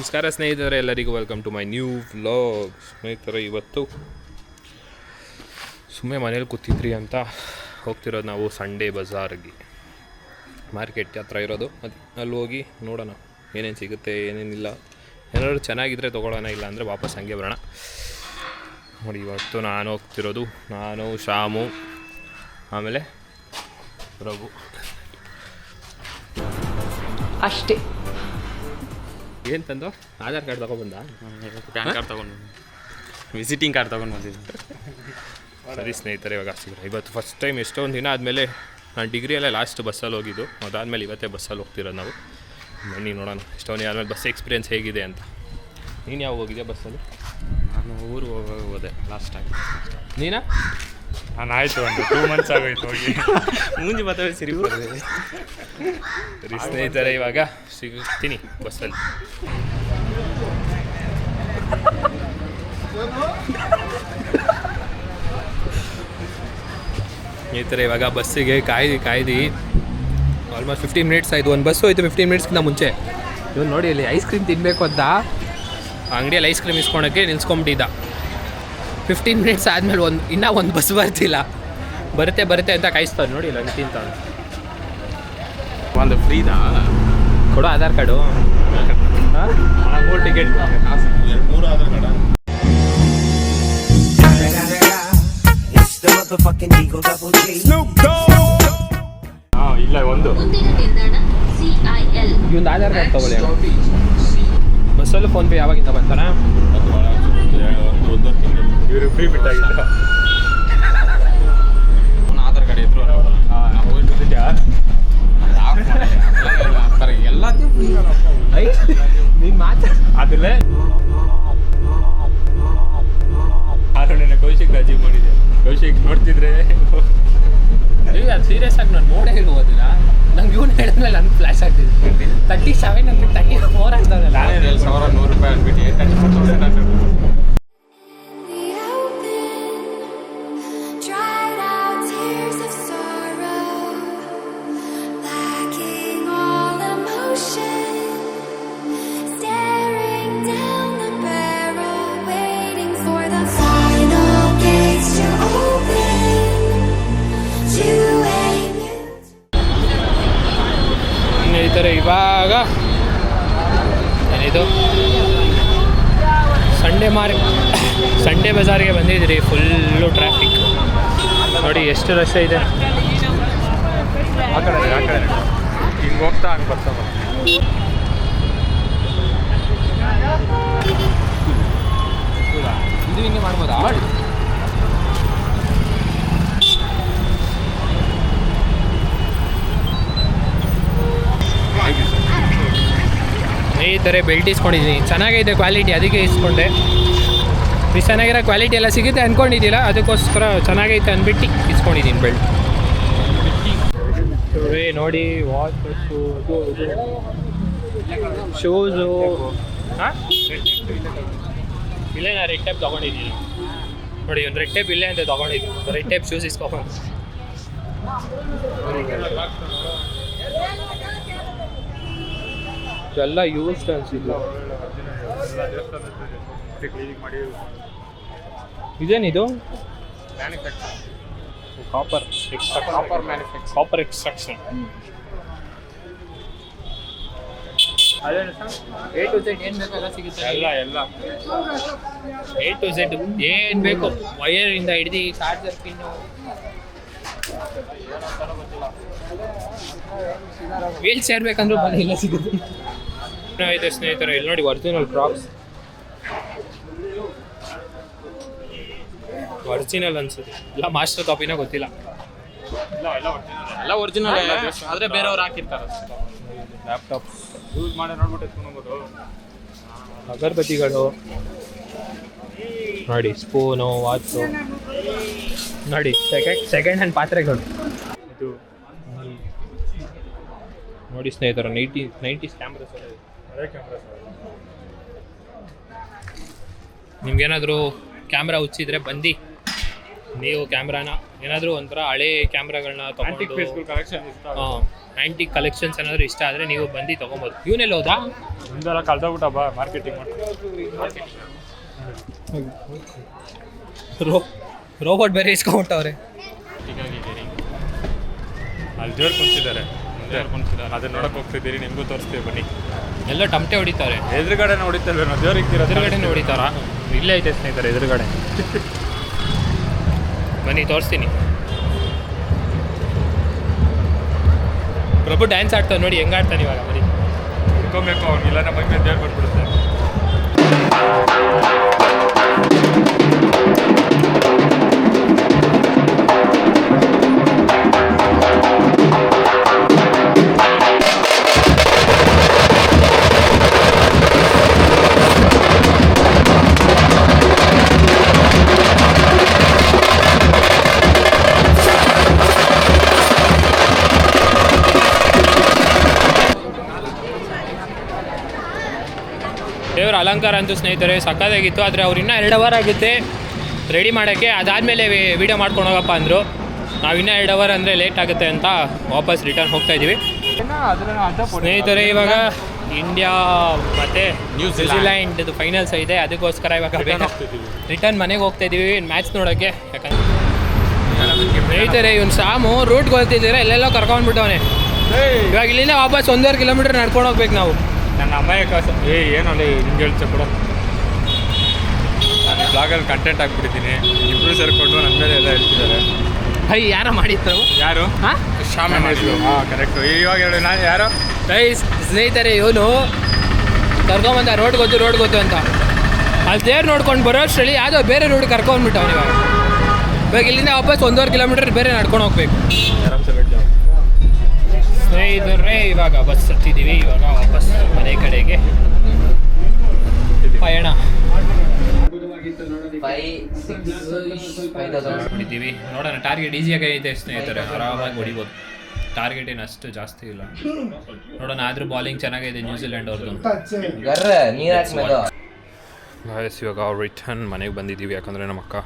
ನಮಸ್ಕಾರ ಸ್ನೇಹಿತರೆ, ಎಲ್ಲರಿಗೂ welcome to my new vlog. ಸ್ನೇಹಿತರೆ, ಇವತ್ತು ಸುಮ್ಮನೆ ಮನೇಲಿ ಕೂತಿದ್ರಿ ಅಂತ ಹೋಗ್ತಿರೋದು ನಾವು ಸಂಡೇ ಬಜಾರ್ಗೆ. ಮಾರ್ಕೆಟ್ ಹತ್ರ ಇರೋದು, ಅಲ್ಲಿ ಹೋಗಿ ನೋಡೋಣ ಏನೇನು ಸಿಗುತ್ತೆ ಏನೇನಿಲ್ಲ. ಏನಾದರೂ ಚೆನ್ನಾಗಿದ್ದರೆ ತೊಗೊಳ್ಳೋಣ, ಇಲ್ಲ ಅಂದರೆ ವಾಪಸ್ ಹಂಗೆ ಬರೋಣ. ನೋಡಿ, ಇವತ್ತು ನಾನು ಹೋಗ್ತಿರೋದು, ನಾನು ಶಾಮು ಆಮೇಲೆ ರಘು ಅಷ್ಟೇ. ಏನು ತಂದು? ಆಧಾರ್ ಕಾರ್ಡ್ ತೊಗೊಬಂದ, ಪ್ಯಾನ್ ಕಾರ್ಡ್ ತೊಗೊಂಡು, ವಿಸಿಟಿಂಗ್ ಕಾರ್ಡ್ ತೊಗೊಂಡು ಬಂದಿದ್ದೀನಿ. ಸರಿ ಸ್ನೇಹಿತರೆ, ಇವಾಗ ಸಿಗ್ರೆ ಇವತ್ತು ಫಸ್ಟ್ ಟೈಮ್ ಎಷ್ಟೊಂದು ದಿನ ಆದಮೇಲೆ ನಾನು ಡಿಗ್ರಿಯಲ್ಲೇ ಲಾಸ್ಟ್ ಬಸ್ಸಲ್ಲಿ ಹೋಗಿದ್ದು. ಅದಾದಮೇಲೆ ಇವತ್ತೇ ಬಸ್ಸಲ್ಲಿ ಹೋಗ್ತಿರೋದು ನಾವು. ಬನ್ನಿ ನೋಡೋಣ ಎಷ್ಟೊಂದು ಆದಮೇಲೆ ಬಸ್ ಎಕ್ಸ್ಪೀರಿಯೆನ್ಸ್ ಹೇಗಿದೆ ಅಂತ. ನೀನು ಯಾವಾಗ ಹೋಗಿದ್ದೆ ಬಸ್ಸಲ್ಲಿ? ನಾನು ಊರು ಹೋದೆ ಲಾಸ್ಟ್ ಟೈಮ್. ನೀನಾ? ನಾನು ಆಯಿತು ಒಂದು 2 months ಆಗೋಯ್ತು ಹೋಗಿ. ಮುಂಜಿ ಮಾತಾಡಿ ಸರಿ ಸರಿ ಸ್ನೇಹಿತರೆ, ಇವಾಗ ಸಿಗ್ತೀನಿ ಬಸ್ಸಲ್ಲಿ. ಸ್ನೇಹಿತರೆ, ಇವಾಗ ಬಸ್ಸಿಗೆ ಕಾಯ್ದು ಆಲ್ಮೋಸ್ಟ್ 15 minutes ಆಯಿತು. ಒಂದು ಬಸ್ಸು ಹೋಯ್ತು 15 minutesಗಿಂತ ಮುಂಚೆ. ಇವನು ನೋಡಿ, ಇಲ್ಲಿ ಐಸ್ ಕ್ರೀಮ್ ತಿನ್ನಬೇಕು ಅಂತ ಅಂಗಡಿಯಲ್ಲಿ ಐಸ್ ಕ್ರೀಮ್ ಇಸ್ಕೊಳಕ್ಕೆ ನಿಲ್ಸ್ಕೊಂಬಿಟ್ಟಿದ್ದ. 15 minutes ಆದಮೇಲೆ ಇನ್ನೂ ಒಂದು ಬಸ್ ಬರ್ತಿಲ್ಲ. ಬರುತ್ತೆ ಅಂತ ಕಾಯಿಸ್ತಾವೆ. ನೋಡಿ, ಇಲ್ಲ ತಿಂತಾವೆ. ಒಂದು ಫ್ರೀದಾ ಕೊಡು Aadhaar card. 3 ticket. 2 Aadhaar card. ಇಲ್ಲ, ಒಂದು ಇವೊಂದು ಆಧಾರ್ ಕಾರ್ಡ್ ತೊಗೊಳ್ಳಿ. ಬಸ್ಸಲ್ಲೂ ಫೋನ್ಪೇ ಯಾವಾಗಿಂದ ಬಂತಾನ? ಇವರು ಫ್ರೀ ಬಿಟ್ಟಾಗಿದ್ದ. ಆಧಾರ್ ಕಾರ್ಡ್ ಇದ್ರು ಎಲ್ಲ ನೀನು ಮಾತಾಡ ಅದಲ್ಲೇ ಆರೋಣ ಕೌಶಿಕ್ ಅಚೀವ್ ಮಾಡಿದೆ. ಕೌಶಿಕ್ ನೋಡ್ತಿದ್ರೆ ಅದು ಸೀರಿಯಸ್ ಆಗಿ ನಾನು ನೋಡೇ ಓದಿಲ್ಲ. ನಂಗೆ ಇವನು ಹೇಳಿದ್ಮೇಲೆ ನನಗೆ ಫ್ಲ್ಯಾಶ್ ಆಗ್ತಿದೆ. 37 ಅಂದರೆ 34 ಆಗ್ತದೆ. ನಾನೇ 1,100 ರೂಪಾಯಿ ಅಂದ್ಬಿಟ್ಟು 34,000 ಸ್ನೇಹಿತರೆ, ಇವಾಗ ಏನಿದು ಸಂಡೇ ಬಜಾರಿಗೆ ಬಂದಿದ್ದೀರಿ. ಫುಲ್ಲು ಟ್ರಾಫಿಕ್ ನೋಡಿ, ಎಷ್ಟು ರಶ್ ಇದೆ. ಆ ಕಡೆ ಹಿಂಗೆ ಹೋಗ್ತಾ ಹಂಗೆ ಬರ್ತಾ ಇದು ಹಿಂಗೆ ಮಾಡ್ಬೋದಾ? ಮಾಡಿ. ಈ ಥರ ಬೆಲ್ಟ್ ಇಸ್ಕೊಂಡಿದ್ದೀನಿ. ಚೆನ್ನಾಗೈತೆ ಕ್ವಾಲಿಟಿ, ಅದಕ್ಕೆ ಇಸ್ಕೊಂಡೆ. ಈ ಚೆನ್ನಾಗಿರೋ ಕ್ವಾಲಿಟಿ ಎಲ್ಲ ಸಿಗುತ್ತೆ ಅಂದ್ಕೊಂಡಿದ್ದಿಲ್ಲ, ಅದಕ್ಕೋಸ್ಕರ ಚೆನ್ನಾಗೈತೆ ಅಂದ್ಬಿಟ್ಟು ಇಸ್ಕೊಂಡಿದ್ದೀನಿ ಬೆಲ್ಟ್. ನೋಡಿ, ವಾಚಸ್ಸು, ಶೂಸು. ಇಲ್ಲೇ ನಾನು ರೆಡ್ ಟೈಪ್ ತೊಗೊಂಡಿದ್ದೀನಿ. ನೋಡಿ, ಒಂದು ರೆಡ್ ಟೈಪ್ ಇಲ್ಲೇ ಅಂತ ತೊಗೊಂಡಿದ್ದೀನಿ. ರೆಡ್ ಟೈಪ್ ಶೂಸ್ ಇಸ್ಕೊಂಡು ಎಲ್ಲ ಯೂಸ್ಡ್ ಅನ್ಸಿಲ್ಲ. ಇದೇನಿದು? Copper extraction. A to Z ಏನು ಬೇಕೋ ಎಲ್ಲ ಸಿಗುತ್ತೆ. ಎಲ್ಲ A to Z ಏನು ಬೇಕು, ವಯರಿಂದ ಹಿಡಿದು ಚಾರ್ಜರ್ ಪಿನ್ನು, ವೀಲ್ ಚೇರ್ ಬೇಕಂದ್ರೂ ಬನ್ನಿ, ಇಲ್ಲ ಸಿಗುತ್ತೆ. ಇದೆ ಸ್ನೇಹಿತರೆ, ಇಲ್ಲಿ ನೋಡಿ, ಒರಿಜಿನಲ್ ಕ್ರಾಕ್ಸ್. ಒರಿಜಿನಲ್ ಅನ್ಸುತ್ತೆ, ಇಲ್ಲ ಮಾಸ್ಟರ್ ಕಾಪಿನ ಗೊತ್ತಿಲ್ಲ. ಎಲ್ಲ ಒರಿಜಿನಲ್ ಆದರೆ ಬೇರೆಯವ್ರು ಹಾಕಿರ್ತಾರೆ. ಲ್ಯಾಪ್ಟಾಪ್ ಯೂಸ್ ಮಾಡಿ ನೋಡ್ಬಿಟ್ಟು ಎತ್ಕೊಂಡ್ಬೋದು. ಅಗರಬತ್ತಿಗಳು ನೋಡಿ, ಸ್ಪೂನು, ವಾಚು ನೋಡಿ, ಸೆಕೆಂಡ್ ಹ್ಯಾಂಡ್ ಪಾತ್ರೆಗಳು. ಇದು ನೋಡಿ ಸ್ನೇಹಿತರೆ, 90s ಕ್ಯಾಮ್ರಾಸ್. ಅದೇ ಕ್ಯಾಮ್ರಾ. ನಿಮ್ಗೇನಾದರೂ ಕ್ಯಾಮ್ರಾ ಹುಚ್ಚಿದ್ರೆ ಬಂದು ನೀವು ಕ್ಯಾಮ್ರಾನ ಏನಾದರೂ ಒಂಥರ ಹಳೆ ಕ್ಯಾಮ್ರಾಗಳನ್ನ ಆಂಟಿಕ್ ಪೀಸ್ಗಳು ಕಲೆಕ್ಷನ್ ಇಷ್ಟ ಆ್ಯಂಟಿಕ್ ಕಲೆಕ್ಷನ್ಸ್ ಏನಾದರೂ ಇಷ್ಟ ಆದರೆ ನೀವು ಬಂದು ತೊಗೊಬೋದು. ಇವನೆಲ್ಲ ಹೋದಾ ಮುಂದೆಲ್ಲ ಕಳ್ದೋಗ್ಬಿಟ್ಟ ಬಾ ಮಾರ್ಕೆಟಿಂಗ್ ರೋಬೋಟ್ ಬೇರೆ ಇಸ್ಕೊಂಬಿಟ್ಟವ್ರೆ. ಹೀಗಾಗಿದ್ದೀರಿ ಅಲ್ಲಿ ದೇವ್ರು ಕುಂತಿದ್ದಾರೆ, ಮುಂದೆ ಕುಂತಿದ್ದಾರೆ, ಅದನ್ನ ನೋಡಕ್ಕೆ ಹೋಗ್ತಿದ್ದೀರಿ. ನಿಮಗೂ ತೋರಿಸ್ತೀವಿ ಬನ್ನಿ. ಎಲ್ಲ ಟಮಟೆ ಹೊಡಿತಾರೆ. ಎದುರುಗಡೆನೇ ಹೊಡಿತಲ್ವೇ ನಾವು ದೇವ್ರಿಗೆ ಎದುರುಗಡೆನೇ ಹೊಡಿತಾರಾ? ಇಲ್ಲೇ ಐತೆ ಸ್ನೇಹಿತರೆ ಎದುರುಗಡೆ. ಬನ್ನಿ ತೋರಿಸ್ತೀನಿ. ಪ್ರಭು ಡ್ಯಾನ್ಸ್ ಆಡ್ತಾನೆ ನೋಡಿ, ಹೆಂಗೆ ಆಡ್ತಾನೆ ಇವಾಗ. ಬನ್ನಿ ಹಿಡ್ಕೊಬೇಕು ಅವ್ನಿಲ್ಲ, ನಮ್ಮ ಮೈ ಮೇಲೆ ದೇವ್ರು ಬಂದ್ಬಿಡುತ್ತೆ. ದೇವರ ಅಲಂಕಾರ ಅಂತೂ ಸ್ನೇಹಿತರೆ ಸಕ್ಕತ್ತಾಗಿತ್ತು. ಆದರೆ ಅವ್ರು ಇನ್ನೂ 2 ಅವರ್ ಆಗುತ್ತೆ ರೆಡಿ ಮಾಡೋಕ್ಕೆ. ಅದಾದಮೇಲೆ ವೀಡಿಯೋ ಮಾಡ್ಕೊಂಡು ಹೋಗಪ್ಪ ಅಂದರು. ನಾವು ಇನ್ನೂ 2 ಅವರ್ ಅಂದರೆ ಲೇಟ್ ಆಗುತ್ತೆ ಅಂತ ವಾಪಸ್ ರಿಟರ್ನ್ ಹೋಗ್ತಾ ಇದ್ದೀವಿ ಸ್ನೇಹಿತರೆ. ಇವಾಗ ಇಂಡಿಯಾ ಮತ್ತು ನ್ಯೂಜಿಲ್ಯಾಂಡ್ ಫೈನಲ್ಸ್ ಇದೆ, ಅದಕ್ಕೋಸ್ಕರ ಇವಾಗ ರಿಟರ್ನ್ ಮನೆಗೆ ಹೋಗ್ತಾ ಇದ್ದೀವಿ ಮ್ಯಾಚ್ ನೋಡೋಕ್ಕೆ. ಯಾಕಂದ್ರೆ ಸ್ನೇಹಿತರೆ ಇವ್ನು ಸಾಮು ರೂಟ್ಗೆ ಹೋಗ್ತಿದ್ದೀರ ಎಲ್ಲೆಲ್ಲೋ ಕರ್ಕೊಂಡ್ಬಿಟ್ಟವನೆ. ಇವಾಗ ಇಲ್ಲಿಂದ ವಾಪಸ್ 1.5 ಕಿಲೋಮೀಟರ್ ನಡ್ಕೊಂಡು ಹೋಗ್ಬೇಕು ನಾವು. ನನ್ನ ಅಮ್ಮಯ್ಯ ಕಾಸು ಏನಲ್ಲ ಹಿಂಗೆ ಹೇಳ್ತೆ ಕೂಡ. ನಾನು ಬ್ಲಾಗಲ್ಲಿ ಕಂಟೆಂಟ್ ಹಾಕ್ಬಿಟ್ಟಿದ್ದೀನಿ. ಇಬ್ಬರು ಸೇರಿಕೊಂಡು ನನ್ನ ಮೇಲೆ ಎಲ್ಲ ಹೇಳ್ತಿದ್ದಾರೆ. ಯಾರೋ ಮಾಡಿತ್ತು ಯಾರು? ಹಾಂ ಶಾಮೆ ಮಾಡಿದ್ರು. ಹಾಂ ಕರೆಕ್ಟು. ಇವಾಗ ಹೇಳಿ ನಾನು ಯಾರು? ಸ್ನೇಹಿತರೆ ಇವನು ಕರ್ಕೊಂಬಂದ ರೋಡ್ ಗೊತ್ತು ಅಂತ. ಅಲ್ಲಿ ದೇವ್ರು ನೋಡ್ಕೊಂಡು ಬರೋ ಅಷ್ಟರಲ್ಲಿ ಯಾವುದೋ ಬೇರೆ ರೋಡ್ ಕರ್ಕೊಂಡ್ಬಿಟ್ಟು ಅವನು. ಇವಾಗ ಇಲ್ಲಿಂದ ವಾಪಸ್ 1.5 ಕಿಲೋಮೀಟರ್ ಬೇರೆ ನಡ್ಕೊಂಡು ಹೋಗ್ಬೇಕು ಸ್ನೇಹಿತರೆ. ಇವಾಗ ಬಸ್ ಹತ್ತಿದ್ದೀವಿ. ಇವಾಗ ವಾಪಸ್ ಮನೆ ಕಡೆಗೆ ಪಯಣ ಹೊಡಿತೀವಿ. ನೋಡೋಣ ಟಾರ್ಗೆಟ್ ಈಸಿಯಾಗಿ ಐತೆ ಸ್ನೇಹಿತರೆ, ಆರಾಮಾಗಿ ಹೊಡಿಬೋದು. ಟಾರ್ಗೆಟ್ ಏನು ಅಷ್ಟು ಜಾಸ್ತಿ ಇಲ್ಲ. ನೋಡೋಣ ಆದರೂ ಬಾಲಿಂಗ್ ಚೆನ್ನಾಗಿದೆ ನ್ಯೂಜಿಲೆಂಡ್ ಅವ್ರದ್ದು. ಇವಾಗ ರಿಟರ್ನ್ ಮನೆಗೆ ಬಂದಿದ್ದೀವಿ. ಯಾಕಂದರೆ ನಮ್ಮ ಅಕ್ಕ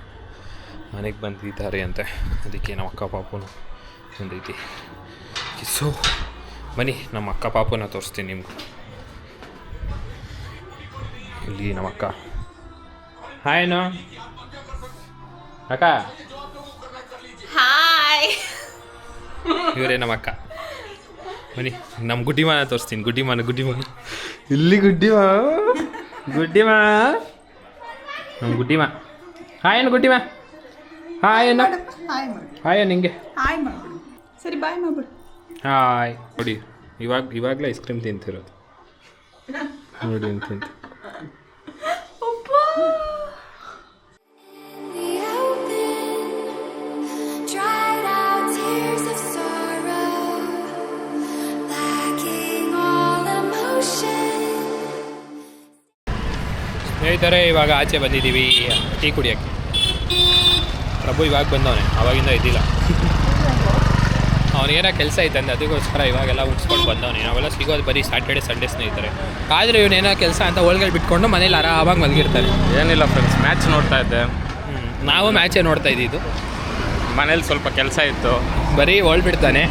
ಮನೆಗೆ ಬಂದಿದ್ದಾರೆ ಅಂತೆ, ಅದಕ್ಕೆ ನಮ್ಮ ಅಕ್ಕ ಪಾಪುನು ಬಂದೈತಿ. ಸೊ ಬನ್ನಿ ನಮ್ಮ ಅಕ್ಕ ಪಾಪುನ ತೋರಿಸ್ತೀನಿ ನಿಮ್ಗೆ. ಇಲ್ಲಿ ನಮ್ಮ ಅಕ್ಕ. ಹಾಯ್ನೋ ಅಕ್ಕ. ಹಾಯ್. ಇವರೇ ನಮ್ಮ ಅಕ್ಕ. ಬನ್ನಿ ನಮ್ಮ ಗುಡ್ಡಿಮಾನ ತೋರಿಸ್ತೀನಿ. ಗುಡ್ಡಿಮಾನ ಇಲ್ಲಿ ಗುಡ್ಡಿಮಾ ನಮ್ಮ ಗುಡ್ಡಿಮಾ. ಹಾಯ್ ಗುಡ್ಡಿಮಾ. ಹಾಯ್ ಅಣ್ಣ. ಹಾಯ್ ನಿಂಗೆ. ಹಾಯ್ ಮಾಡ್ಬಿಡು. ಸರಿ ಬಾಯ್ ಮಾಡ್ಬಿಡು. ಹಾಯ್. ನೋಡಿ ಇವಾಗಲೇ ಐಸ್ ಕ್ರೀಮ್ ತಿಂತಿರೋದು ನೋಡಿ ತಿಂತ. ಸ್ನೇಹಿತರೆ ಇವಾಗ ಆಚೆ ಬಂದಿದ್ದೀವಿ ಟೀ ಕುಡಿಯೋಕ್ಕೆ. ಪ್ರಭು ಇವಾಗ ಬಂದವನೆ, ಆವಾಗಿಂದ ಇದ್ದಿಲ್ಲ. ಅವನಿಗೇನೋ ಕೆಲಸ ಐತಂದೆ, ಅದಕ್ಕೋಸ್ಕರ ಇವಾಗೆಲ್ಲ ಮುಗಿಸ್ಕೊಂಡು ಬಂದವನೆ. ನಾವೆಲ್ಲ ಸಿಗೋದು ಬರೀ ಸ್ಯಾಟರ್ಡೆ ಸಂಡೇ ಸ್ನೇಹಿತರೆ. ಆದರೆ ಇವನೇನೋ ಕೆಲಸ ಅಂತ ಒಳಗಡೆ ಬಿಟ್ಕೊಂಡು ಮನೇಲಿ ಆರಾಮಾಗಿ ಮಲಗಿರ್ತಾರೆ. ಏನಿಲ್ಲ ಫ್ರೆಂಡ್ಸ್, ಮ್ಯಾಚ್ ನೋಡ್ತಾ ಇದ್ದೆ. ನಾವು ಮ್ಯಾಚೇ ನೋಡ್ತಾ ಇದ್ದಿದ್ದು. ಮನೇಲಿ ಸ್ವಲ್ಪ ಕೆಲಸ ಇತ್ತು, ಬರೀ ಬಿಡ್ತಾನೆ.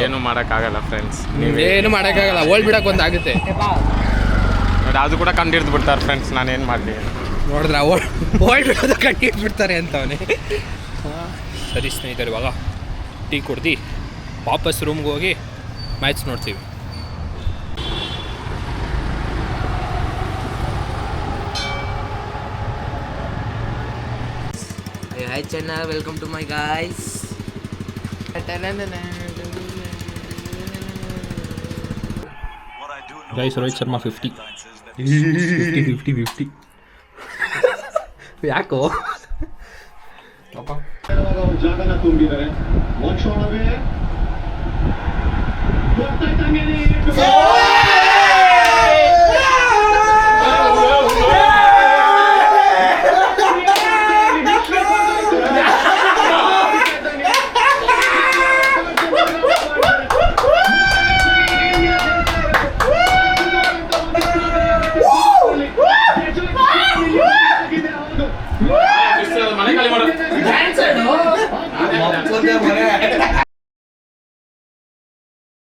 ಏನು ಮಾಡೋಕ್ಕಾಗಲ್ಲ ಫ್ರೆಂಡ್ಸ್. ಏನು ಮಾಡೋಕ್ಕಾಗಲ್ಲ, ಬಿಡೋಕೆ ಒಂದಾಗುತ್ತೆ ನೋಡಿ. ಅದು ಕೂಡ ಕಂಡು ಬಿಡ್ತಾರೆ ಫ್ರೆಂಡ್ಸ್. ನಾನೇನು ಮಾಡಲಿ ನೋಡಿದ್ರೆ ಬಿಡೋದು ಕಂಡು ಬಿಡ್ತಾರೆ ಅಂತವನೇ. ಸರಿ ಸ್ನೇಹಿತರೆ, ಇವಾಗ ಟೀ ಕುಡ್ದು ವಾಪಸ್ ರೂಮ್ಗೆ ಹೋಗಿ ಮ್ಯಾಚ್ ನೋಡ್ತೀವಿ. Hi channel, welcome to my guys. Guys Rohit Sharma 50 ಯಾಕೋ ಜಾಗನ ತುಂಬಿದ್ದಾರೆ. ಮನೆ ಖಾಲಿ ಮಾಡು.